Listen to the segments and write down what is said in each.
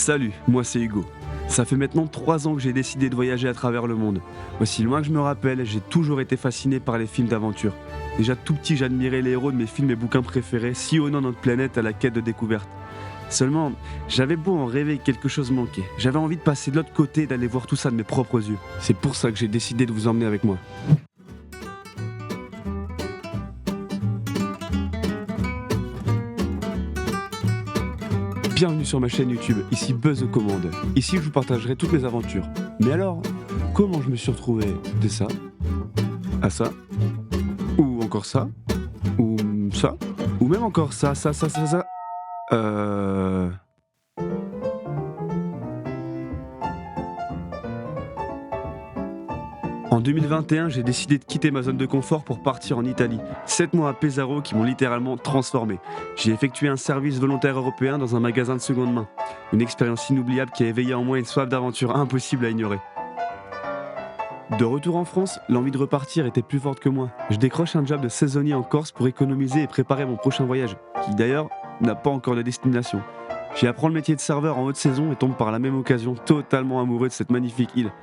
Salut, moi c'est Hugo. Ça fait maintenant 3 ans que j'ai décidé de voyager à travers le monde. Aussi loin que je me rappelle, j'ai toujours été fasciné par les films d'aventure. Déjà tout petit, j'admirais les héros de mes films et bouquins préférés, sillonnant notre planète à la quête de découverte. Seulement, j'avais beau en rêver, quelque chose manquait. J'avais envie de passer de l'autre côté et d'aller voir tout ça de mes propres yeux. C'est pour ça que j'ai décidé de vous emmener avec moi. Bienvenue sur ma chaîne YouTube, ici Buzz aux commandes. Ici je vous partagerai toutes mes aventures. Mais alors, comment je me suis retrouvé de ça à ça, ou encore ça, ou ça, ou même encore ça. En 2021, j'ai décidé de quitter ma zone de confort pour partir en Italie. 7 mois à Pesaro qui m'ont littéralement transformé. J'ai effectué un service volontaire européen dans un magasin de seconde main. Une expérience inoubliable qui a éveillé en moi une soif d'aventure impossible à ignorer. De retour en France, l'envie de repartir était plus forte que moi. Je décroche un job de saisonnier en Corse pour économiser et préparer mon prochain voyage, qui d'ailleurs n'a pas encore de destination. J'y apprends le métier de serveur en haute saison et tombe par la même occasion totalement amoureux de cette magnifique île.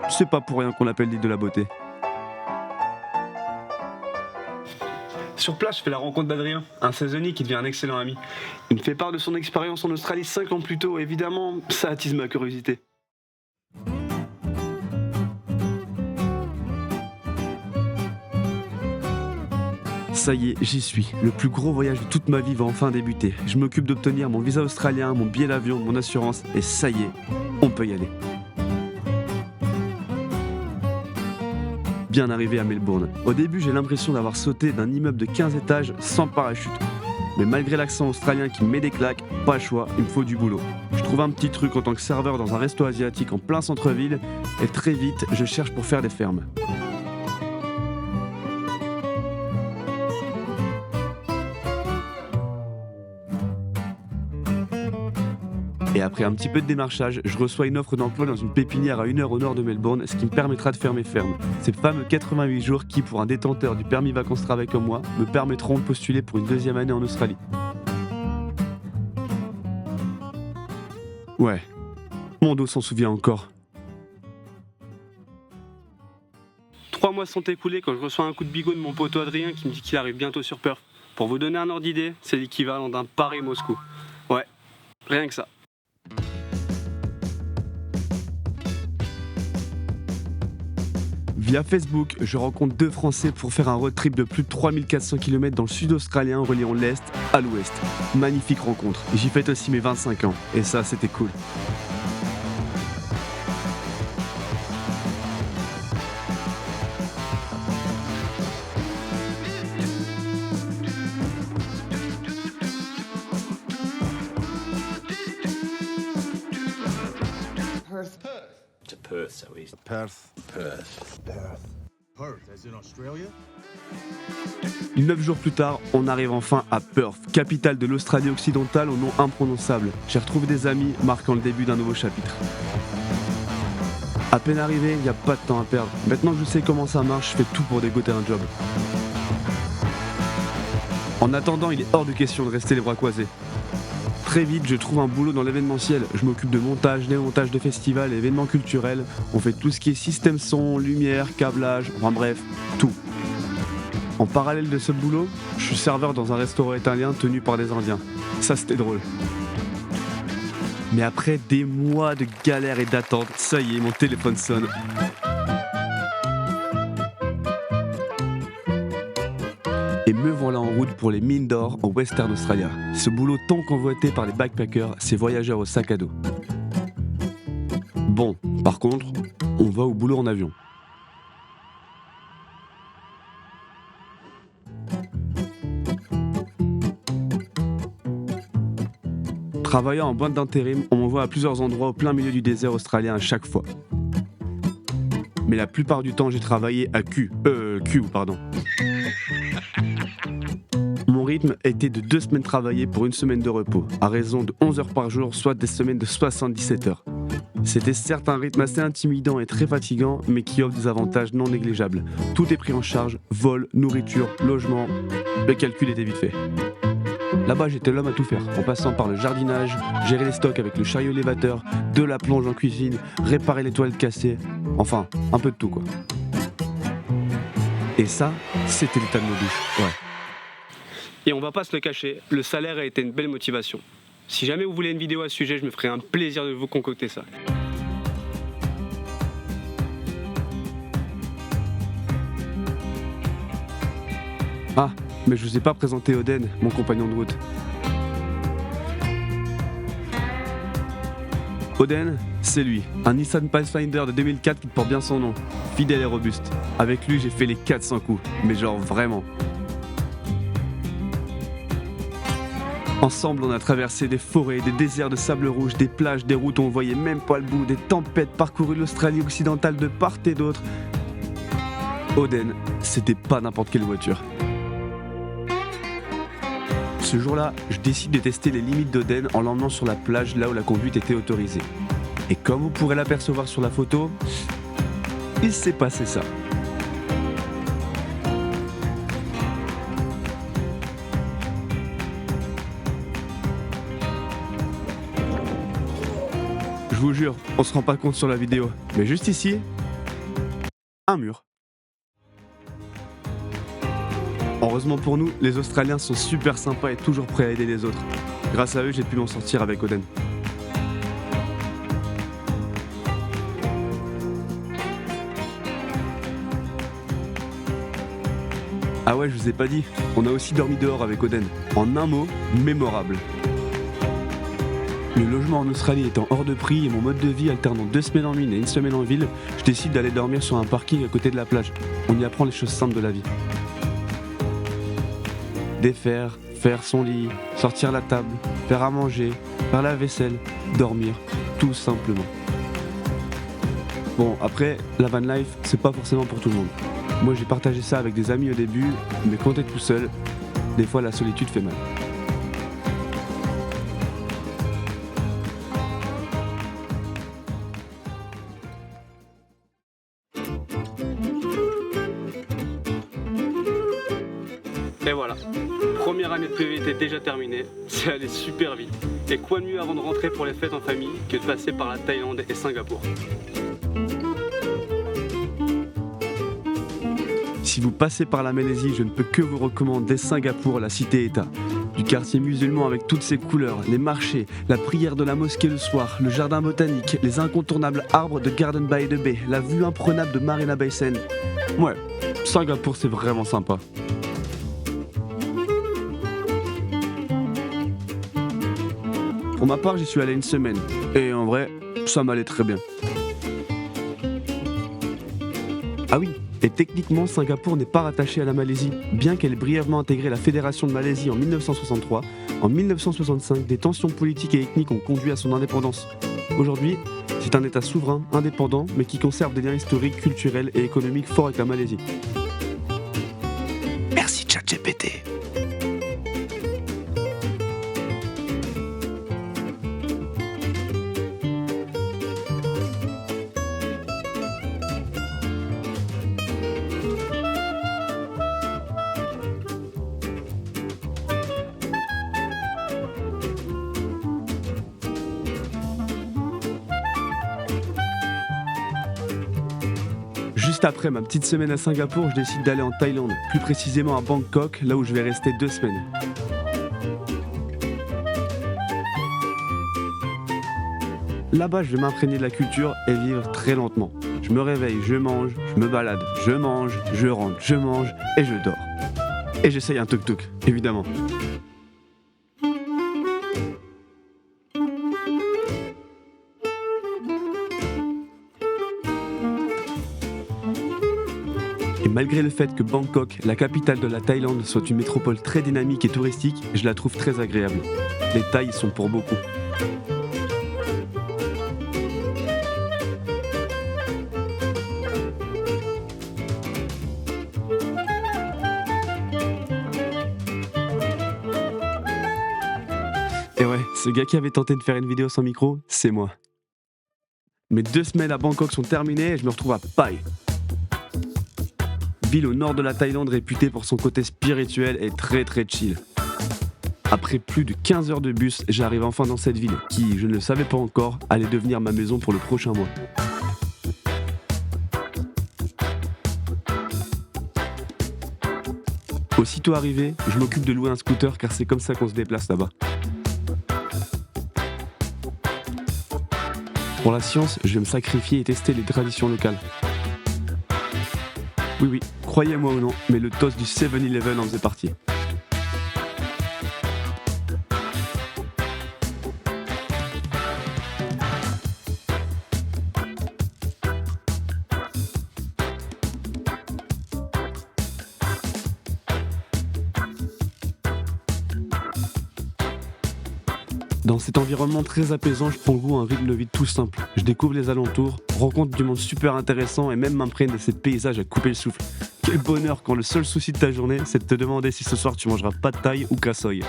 C'est pas pour rien qu'on l'appelle l'île de la beauté. Sur place, je fais la rencontre d'Adrien, un saisonnier qui devient un excellent ami. Il me fait part de son expérience en Australie 5 ans plus tôt, évidemment, ça attise ma curiosité. Ça y est, j'y suis. Le plus gros voyage de toute ma vie va enfin débuter. Je m'occupe d'obtenir mon visa australien, mon billet d'avion, mon assurance, et ça y est, on peut y aller. Bien arrivé à Melbourne. Au début, j'ai l'impression d'avoir sauté d'un immeuble de 15 étages sans parachute. Mais malgré l'accent australien qui me met des claques, pas le choix, il me faut du boulot. Je trouve un petit truc en tant que serveur dans un resto asiatique en plein centre-ville, et très vite, je cherche pour faire des fermes. Et après un petit peu de démarchage, je reçois une offre d'emploi dans une pépinière à 1 heure au nord de Melbourne, ce qui me permettra de faire mes fermes. Ces fameux 88 jours qui, pour un détenteur du permis vacances-travail comme moi, me permettront de postuler pour une 2e année en Australie. Ouais, mon dos s'en souvient encore. 3 mois sont écoulés quand je reçois un coup de bigot de mon poteau Adrien qui me dit qu'il arrive bientôt sur Perth. Pour vous donner un ordre d'idée, c'est l'équivalent d'un Paris-Moscou. Ouais, rien que ça. Via Facebook, je rencontre 2 Français pour faire un road trip de plus de 3400 km dans le sud australien reliant l'Est à l'Ouest. Magnifique rencontre. J'y fête aussi mes 25 ans. Et ça, c'était cool. To Perth, so easy. Perth. Perth, as in Australia? 9 jours plus tard, on arrive enfin à Perth, capitale de l'Australie occidentale au nom imprononçable. J'ai retrouvé des amis, marquant le début d'un nouveau chapitre. À peine arrivé, il n'y a pas de temps à perdre. Maintenant que je sais comment ça marche, je fais tout pour dégoter un job. En attendant, il est hors de question de rester les bras croisés. Très vite, je trouve un boulot dans l'événementiel. Je m'occupe de montage, démontage de festivals et événements culturels. On fait tout ce qui est système son, lumière, câblage, enfin bref, tout. En parallèle de ce boulot, je suis serveur dans un restaurant italien tenu par des Indiens. Ça, c'était drôle. Mais après des mois de galère et d'attente, ça y est, mon téléphone sonne. Et me voilà en route pour les mines d'or en Western Australia. Ce boulot tant convoité par les backpackers, ces voyageurs au sac à dos. Bon, par contre, on va au boulot en avion. Travaillant en boîte d'intérim, on m'envoie à plusieurs endroits au plein milieu du désert australien à chaque fois. Mais la plupart du temps, j'ai travaillé à Q. Mon rythme était de 2 semaines travaillées pour 1 semaine de repos, à raison de 11 heures par jour, soit des semaines de 77 heures. C'était certes un rythme assez intimidant et très fatigant, mais qui offre des avantages non négligeables. Tout est pris en charge, vol, nourriture, logement, le calcul était vite fait. Là-bas, j'étais l'homme à tout faire, en passant par le jardinage, gérer les stocks avec le chariot élévateur, de la plonge en cuisine, réparer les toilettes cassées, enfin, un peu de tout quoi. Et ça, c'était l'état de nos douches, ouais. Et on va pas se le cacher, le salaire a été une belle motivation. Si jamais vous voulez une vidéo à ce sujet, je me ferai un plaisir de vous concocter ça. Ah, mais je vous ai pas présenté Oden, mon compagnon de route. Oden, c'est lui, un Nissan Pathfinder de 2004 qui porte bien son nom, fidèle et robuste. Avec lui, j'ai fait les 400 coups, mais genre vraiment. Ensemble, on a traversé des forêts, des déserts de sable rouge, des plages, des routes où on voyait même pas le bout, des tempêtes, parcouru l'Australie occidentale de part et d'autre. Oden, c'était pas n'importe quelle voiture. Ce jour-là, je décide de tester les limites d'Oden en l'emmenant sur la plage là où la conduite était autorisée. Et comme vous pourrez l'apercevoir sur la photo, il s'est passé ça. Je vous jure, on se rend pas compte sur la vidéo, mais juste ici, un mur. Heureusement pour nous, les Australiens sont super sympas et toujours prêts à aider les autres. Grâce à eux, j'ai pu m'en sortir avec Oden. Ah ouais, je vous ai pas dit, on a aussi dormi dehors avec Oden. En un mot, mémorable. Le logement en Australie étant hors de prix et mon mode de vie alternant 2 semaines en mine et 1 semaine en ville, je décide d'aller dormir sur un parking à côté de la plage. On y apprend les choses simples de la vie. Défaire, faire son lit, sortir la table, faire à manger, faire la vaisselle, dormir, tout simplement. Bon, après, la van life, c'est pas forcément pour tout le monde. Moi j'ai partagé ça avec des amis au début, mais quand t'es tout seul, des fois la solitude fait mal. Et voilà, première année de PVT déjà terminée, c'est allé super vite. Et quoi de mieux avant de rentrer pour les fêtes en famille que de passer par la Thaïlande et Singapour. Si vous passez par la Malaisie, je ne peux que vous recommander Singapour, la cité-État. Du quartier musulman avec toutes ses couleurs, les marchés, la prière de la mosquée le soir, le jardin botanique, les incontournables arbres de Garden by the Bay, la vue imprenable de Marina Bay Sands. Ouais, Singapour c'est vraiment sympa. Pour ma part, j'y suis allé 1 semaine, et en vrai, ça m'allait très bien. Ah oui, et techniquement, Singapour n'est pas rattaché à la Malaisie, bien qu'elle ait brièvement intégré la Fédération de Malaisie en 1963. En 1965, des tensions politiques et ethniques ont conduit à son indépendance. Aujourd'hui, c'est un État souverain, indépendant, mais qui conserve des liens historiques, culturels et économiques forts avec la Malaisie. Merci ChatGPT. Juste après ma petite semaine à Singapour, je décide d'aller en Thaïlande, plus précisément à Bangkok, là où je vais rester 2 semaines. Là-bas, je vais m'imprégner de la culture et vivre très lentement. Je me réveille, je mange, je me balade, je mange, je rentre, je mange et je dors. Et j'essaye un tuk-tuk, évidemment. Et malgré le fait que Bangkok, la capitale de la Thaïlande, soit une métropole très dynamique et touristique, je la trouve très agréable. Les Thaïs sont pour beaucoup. Et ouais, ce gars qui avait tenté de faire une vidéo sans micro, c'est moi. Mes 2 semaines à Bangkok sont terminées et je me retrouve à Pai. Ville au nord de la Thaïlande réputée pour son côté spirituel et très chill. Après plus de 15 heures de bus, j'arrive enfin dans cette ville qui, je ne le savais pas encore, allait devenir ma maison pour le prochain mois. Aussitôt arrivé, je m'occupe de louer un scooter car c'est comme ça qu'on se déplace là-bas. Pour la science, je vais me sacrifier et tester les traditions locales. Oui, croyez-moi ou non, mais le toast du 7-Eleven en faisait partie. Dans cet environnement très apaisant, je prends goût à un rythme de vie tout simple. Je découvre les alentours, rencontre du monde super intéressant et même m'imprègne de ces paysages à couper le souffle. Quel bonheur quand le seul souci de ta journée, c'est de te demander si ce soir tu mangeras pad thaï ou kassoy.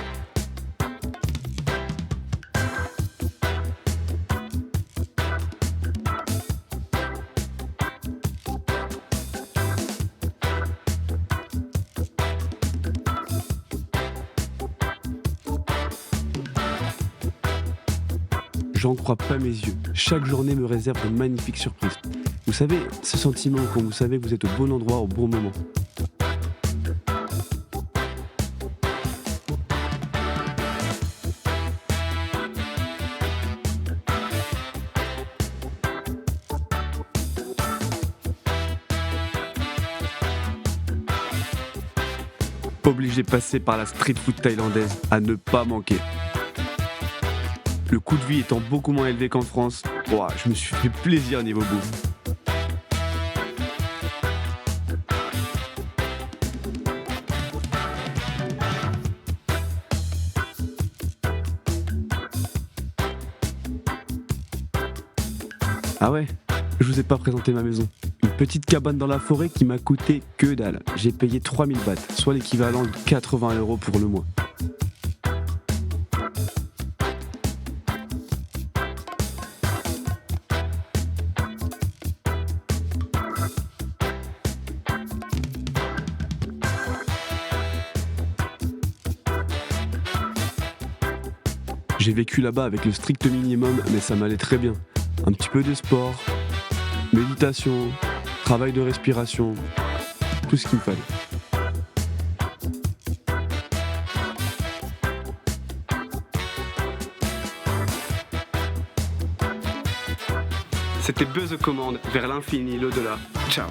J'en crois pas mes yeux. Chaque journée me réserve de magnifiques surprises. Vous savez, ce sentiment quand vous savez que vous êtes au bon endroit au bon moment. Obligé de passer par la street food thaïlandaise à ne pas manquer. Le coût de vie étant beaucoup moins élevé qu'en France, je me suis fait plaisir niveau bouffe. Ah ouais, je vous ai pas présenté ma maison. Une petite cabane dans la forêt qui m'a coûté que dalle. J'ai payé 3000 bahts, soit l'équivalent de 80 € pour le mois. J'ai vécu là-bas avec le strict minimum, mais ça m'allait très bien. Un petit peu de sport, méditation, travail de respiration, tout ce qu'il me fallait. C'était Buzz Commande vers l'infini, l'au-delà. Ciao.